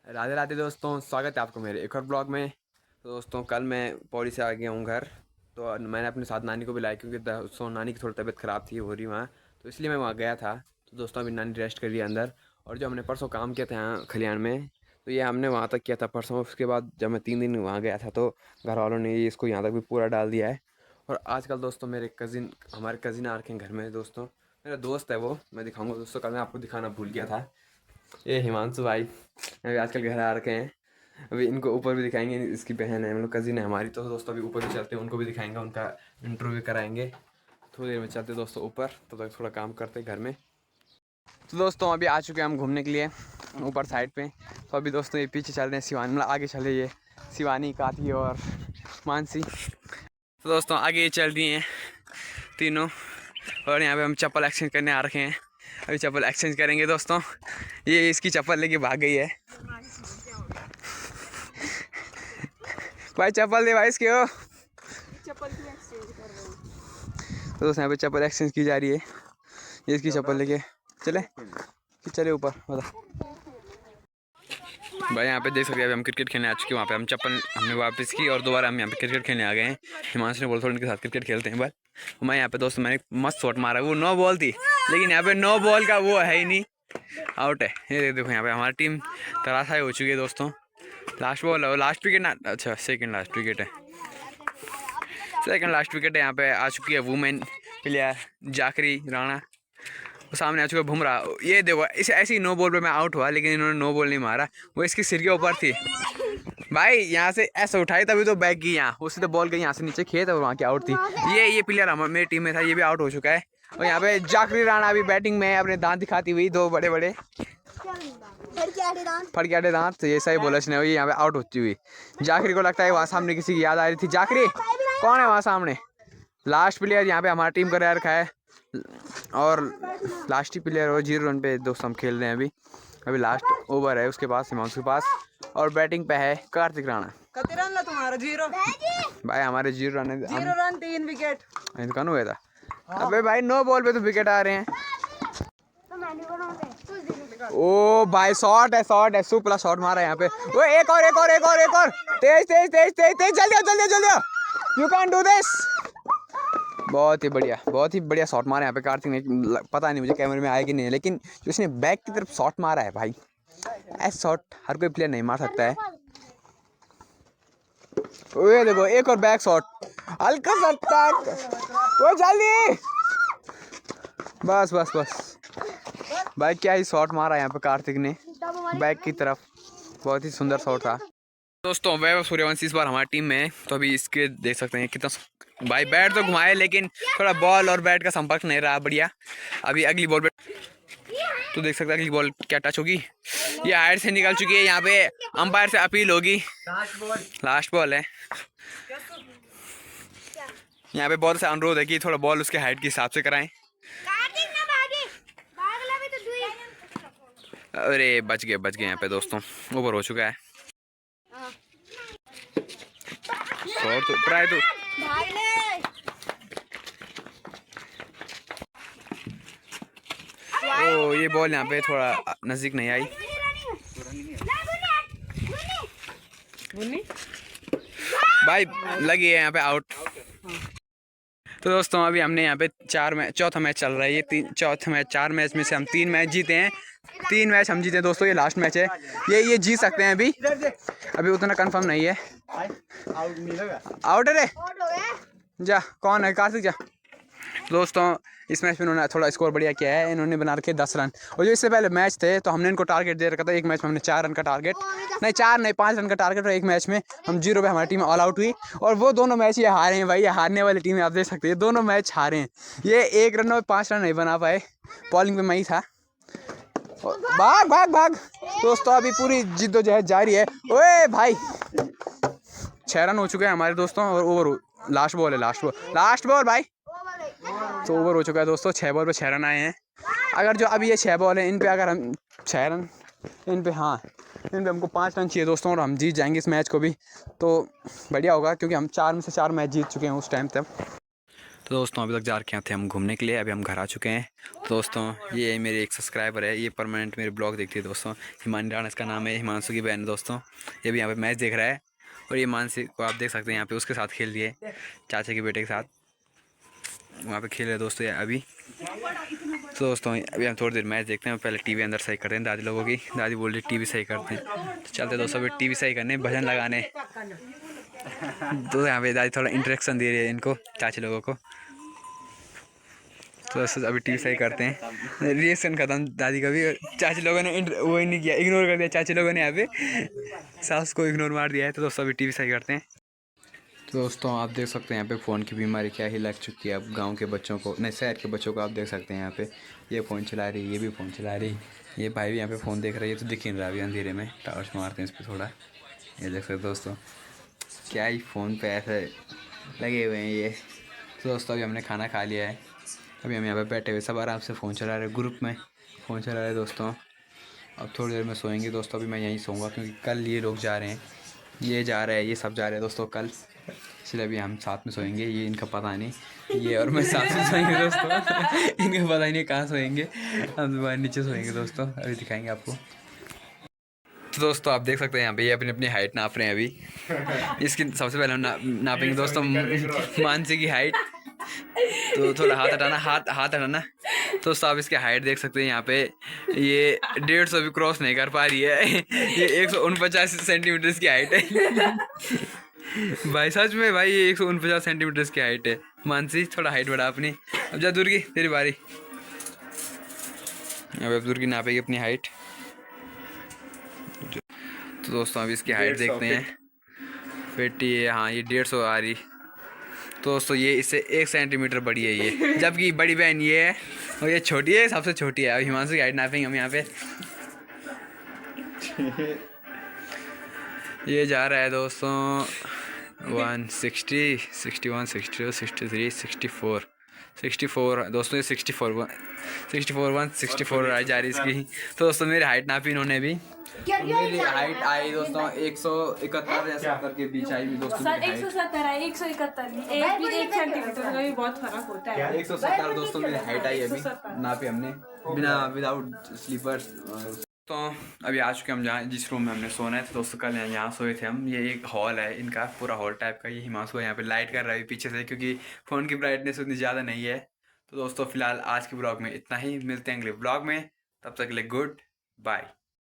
राधे राधे दोस्तों, स्वागत है आपको मेरे एक और ब्लॉग में। तो दोस्तों, कल मैं पौड़ी से आ गया हूँ घर। तो मैंने अपने साथ नानी को भी लाया क्योंकि दोस्तों नानी की थोड़ी तबीयत ख़राब थी, हो रही वहाँ। तो इसलिए मैं वहाँ गया था। तो दोस्तों अभी नानी रेस्ट कर रही है अंदर। और जो हमने परसों काम किया था यहाँ खलिहान में, तो ये हमने वहाँ तक किया था परसों। उसके बाद जब मैं 3 दिन वहाँ गया था तो घर वालों ने ये इसको यहाँ तक भी पूरा डाल दिया है। और आजकल दोस्तों हमारे कज़िन आ रखे हैं घर में। दोस्तों मेरा दोस्त है वो, मैं दिखाऊंगा दोस्तों। कल मैं आपको दिखाना भूल गया था। ये हिमांशु भाई अभी आजकल घर आ रखे हैं। अभी इनको ऊपर भी दिखाएंगे, इसकी बहन है, मतलब कज़िन है हमारी। तो दोस्तों अभी ऊपर भी चलते हैं, उनको भी दिखाएंगे, उनका इंटरव्यू कराएंगे। थोड़ी देर में चलते दोस्तों ऊपर, तो तक थोड़ा काम करते घर में। तो दोस्तों अभी आ चुके हैं हम घूमने के लिए ऊपर साइड पे। तो अभी दोस्तों ये पीछे चल रहे हैं शिवानी, मतलब आगे चले ये शिवानी, काती और मानसी। तो दोस्तों आगे ये चल रही हैं तीनों। और यहाँ पे हम चप्पल एक्सचेंज करने आ रखे हैं। अभी चप्पल एक्सचेंज करेंगे दोस्तों। ये इसकी चप्पल लेके भाग गई है। भाई चप्पल दे भाई इसके हो। चप्पल क्यों एक्सचेंज कर रहे हो? तो दोस्तों यहाँ पे चप्पल एक्सचेंज की जा रही है। ये इसकी चप्पल लेके चले ऊपर बता। भाई यहाँ पे देख सकते हैं, अभी हम क्रिकेट खेलने आ चुके हैं। वहाँ पे हम चप्पल हमने वापस की और दोबारा हम यहाँ पे क्रिकेट खेलने आ गए हैं। हिमांशु ने बोला थोड़ा उनके साथ क्रिकेट खेलते हैं। बस मैं यहाँ पे दोस्तों मैंने मस्त शॉट मारा, वो 9 बॉल थी, लेकिन यहाँ पे 9 बॉल का वो है ही नहीं, आउट है। ये देखो यहाँ पे हमारी टीम तराशाई हो चुकी है दोस्तों। लास्ट बॉल है, लास्ट विकेट ना, अच्छा सेकंड लास्ट विकेट है, सेकंड लास्ट विकेट है। यहाँ पे आ चुकी है वुमेन प्लेयर जाकरी राणा। वो सामने आ चुका है बुमराह। ये देखो इस ऐसी 9 बॉल पे मैं आउट हुआ, लेकिन इन्होंने 9 बॉल नहीं मारा, वो इसके सिर के ऊपर थी। भाई यहाँ से ऐसे उठाई तभी तो बैग गई, यहाँ उससे तो बॉल गई यहाँ से नीचे खेत, और वहाँ की आउट थी। ये प्लेयर मेरी टीम में था, ये भी आउट हो चुका है। और यहाँ पे जाकरी राणा अभी बैटिंग में अपने दांत दिखाती हुई, 2 बड़े बड़े फड़कियाटे दांत, तो ये सही बोला इसने। ये यहाँ पे आउट होती हुई जाकरी को लगता है वहाँ सामने किसी की याद आ रही थी। जाकरी कौन है वहाँ सामने? लास्ट प्लेयर यहाँ पे हमारा टीम का रह रखा है, और लास्ट ही प्लेयर और 0 रन पे दोस्त हम खेल रहे हैं। अभी लास्ट ओवर है उसके पास, हिमांशु के पास, और बैटिंग पे है कार्तिक राणा। कितने रन ला तुम्हारा? 0 भाई हमारे 0 रन है। 0 रन 3 विकेट। कौन हुआ था? अबे भाई 9 बॉल पे तो विकेट आ रहे हैं। ओ भाई शॉट है, सुपला शॉट मारा है यहाँ पे। वो एक और तेज जल्दी यू कैन डू दिस। बहुत ही बढ़िया शॉट मारा है यहाँ पे कार्तिक ने। पता नहीं मुझे कैमरे में आया कि नहीं, लेकिन जो उसने बैक की तरफ शॉट मारा है भाई, ऐसा शॉट हर कोई प्लेयर नहीं मार सकता है। ये देखो एक और बैक शॉट, हल्का सा टैक, वो जल्दी, बस भाई क्या ही शॉट मारा यहाँ पे कार्तिक ने बैक की तरफ, बहुत ही सुंदर शॉट था। दोस्तों वैभव सूर्यवंशी इस बार हमारी टीम में है। तो अभी इसके देख सकते हैं कितना, भाई बैट तो घुमाए लेकिन थोड़ा बॉल और बैट का संपर्क नहीं रहा बढ़िया। अभी अगली बॉल पे तो देख सकते हैं अगली बॉल क्या टच होगी। ये हाइट से निकल चुकी है, यहाँ पे अंपायर से अपील होगी। लास्ट बॉल है, यहाँ पे बॉल से अनुरोध है कि थोड़ा बॉल उसके हाइट के हिसाब से कराएं। अरे बच गए यहाँ पे दोस्तों, ओवर हो चुका है। तो ट्राई तो ओ ये बॉल यहाँ पे थोड़ा नजदीक नहीं आई। भाई लगी है यहाँ पे आउट। तो दोस्तों अभी हमने यहाँ पे चौथा मैच चल रहा है। ये चौथा मैच, 4 मैच में से हम 3 मैच जीते हैं। 3 मैच हम जीते हैं दोस्तों, ये लास्ट मैच है। ये जीत सकते हैं अभी उतना कंफर्म नहीं है। आउट है रे, जा कौन है? कार्तिक जा। दोस्तों इस मैच में इन्होंने थोड़ा स्कोर बढ़िया किया है, इन्होंने बना रखे 10 रन। और जो इससे पहले मैच थे तो हमने इनको टारगेट दे रखा था, एक मैच में हमने 4 रन का टारगेट, नहीं 4 नहीं 5 रन का टारगेट, और एक मैच में हम 0 पे हमारी टीम ऑल आउट हुई। और वो दोनों मैच ये हारे हैं भाई, ये हारने वाली टीम है, आप देख सकते हैं दोनों मैच हारे हैं। ये 1 रन में 5 रन नहीं बना पाए, बॉलिंग पे मैं ही था। भाग दोस्तों, अभी पूरी जिद्दोजहद जारी है। ओए भाई 6 रन हो चुके हैं हमारे दोस्तों, और ओवर लास्ट बॉल भाई, तो ओवर हो चुका है दोस्तों। 6 बॉल पे 6 रन आए हैं। अगर जो अभी ये 6 बॉल हैं इन पे अगर हम 6 रन इन पे हमको 5 रन चाहिए दोस्तों, और हम जीत जाएंगे इस मैच को भी, तो बढ़िया होगा, क्योंकि हम 4 में से 4 मैच जीत चुके हैं उस टाइम तक। तो दोस्तों अभी तक जा रखे थे हम घूमने के लिए, अभी हम घर आ चुके हैं। तो दोस्तों ये मेरे एक सब्सक्राइबर है, ये परमानेंट मेरे ब्लॉग देखती है दोस्तों, हिमानी राणा इसका नाम है, हिमांशु की बहन है दोस्तों। ये भी यहाँ पे मैच देख रहा है और ये मानसी को आप देख सकते हैं यहाँ पे उसके साथ खेल रही है, चाचा के बेटे के साथ वहाँ पे खेल रहे हैं दोस्तों ये अभी। तो दोस्तों अभी हम थोड़ी देर मैच देखते हैं, पहले टीवी अंदर सही करते हैं दादी लोगों की, दादी बोल रही टीवी सही करते हैं। तो चलते दोस्तों अभी टीवी सही करने, भजन लगाने। तो यहाँ पे दादी थोड़ा इंटरेक्शन दे रही है इनको, चाची लोगों को। तो दोस्तों अभी टीवी सही करते हैं, रिएक्शन खत्म दादी का भी। चाची लोगों ने वो ही नहीं किया, इग्नोर कर दिया चाची लोगों ने, यहाँ पे सास को इग्नोर मार दिया है। तो दोस्तों अभी टीवी सही करते हैं। तो दोस्तों आप देख सकते हैं यहाँ पे फ़ोन की बीमारी क्या ही लग चुकी है अब गांव के बच्चों को, नहीं शहर के बच्चों को। आप देख सकते हैं यहाँ पे ये फ़ोन चला रही, ये भी फ़ोन चला रही, ये भाई भी यहाँ पे फ़ोन देख रही है। तो दिख नहीं रहा अभी अंधेरे में, टॉर्च मारते हैं इस पर थोड़ा। ये देख सकते हैं दोस्तों क्या ही फ़ोन पे ऐसे लगे हुए हैं ये। तो दोस्तों अभी हमने खाना खा लिया है, अभी हम यहाँ पे बैठे हुए सब आराम से फ़ोन चला रहे, ग्रुप में फ़ोन चला रहे दोस्तों। अब थोड़ी देर में सोएंगे दोस्तों, अभी मैं यहीं सोऊंगा क्योंकि कल ये लोग जा रहे हैं, ये जा रहे हैं, ये सब जा रहे हैं दोस्तों कल, इसलिए अभी हम साथ में सोएंगे। ये इनका पता नहीं, ये और मैं साथ में सोएंगे दोस्तों। इनका पता ही नहीं कहाँ सोएंगे, हम दोबारा नीचे सोएंगे दोस्तों, अभी दिखाएंगे आपको। तो दोस्तों आप देख सकते हैं यहाँ पे ये अपनी अपनी हाइट नाप रहे हैं अभी। इसकी सबसे पहले हम नापेंगे दोस्तों मानसी की हाइट। तो थोड़ा हाथ हटाना, हाथ हटाना। तो आप इसकी हाइट देख सकते हैं यहाँ पे, ये 150 भी क्रॉस नहीं कर पा रही है। ये 149 सेंटीमीटर की हाइट है। भाई सच में भाई, ये 149 सेंटीमीटर की हाइट है। मानसी थोड़ा हाइट बढ़ा अपनी। अब जा दुर्गी तेरी बारी। अब दुर्गी नापेगी अपनी हाइट। तो दोस्तों अभी इसकी हाइट देखते हैं, 50 है, हाँ ये 150 आ रही। तो दोस्तों ये इससे 1 सेंटीमीटर बड़ी है ये, जबकि बड़ी बहन ये है और ये छोटी है, सबसे छोटी है। अब हिमांशु की हाइट नापेंगे हम यहाँ पे। ये जा रहा है दोस्तों 160, 61, 62, 63, 64, 64 दोस्तों, ये 64 164 जा रही इसकी। तो दोस्तों मेरी हाइट नापी इन्होंने भी, तो मेरी हाइट आई दोस्तों 171 या 70 के बीच आई दोस्तों। सर 170 है, 171 नहीं, 1 सेंटीमीटर का भी बहुत फर्क होता है। 170 दोस्तों मेरी हाइट आई अभी, नापी हमने बिना विदाउट स्लीपर्स। तो अभी आ चुके हम जहाँ जिस रूम में हमने सोना है। तो दोस्तों कल यहाँ सोए थे हम, ये एक हॉल है इनका, पूरा हॉल टाइप का। ये हिमांशु है यहाँ पे लाइट कर रहा है पीछे से, क्योंकि फ़ोन की ब्राइटनेस उतनी ज़्यादा नहीं है। तो दोस्तों फिलहाल आज के ब्लॉग में इतना ही, मिलते हैं अगले ब्लॉग में, तब तक के लिए गुड बाय।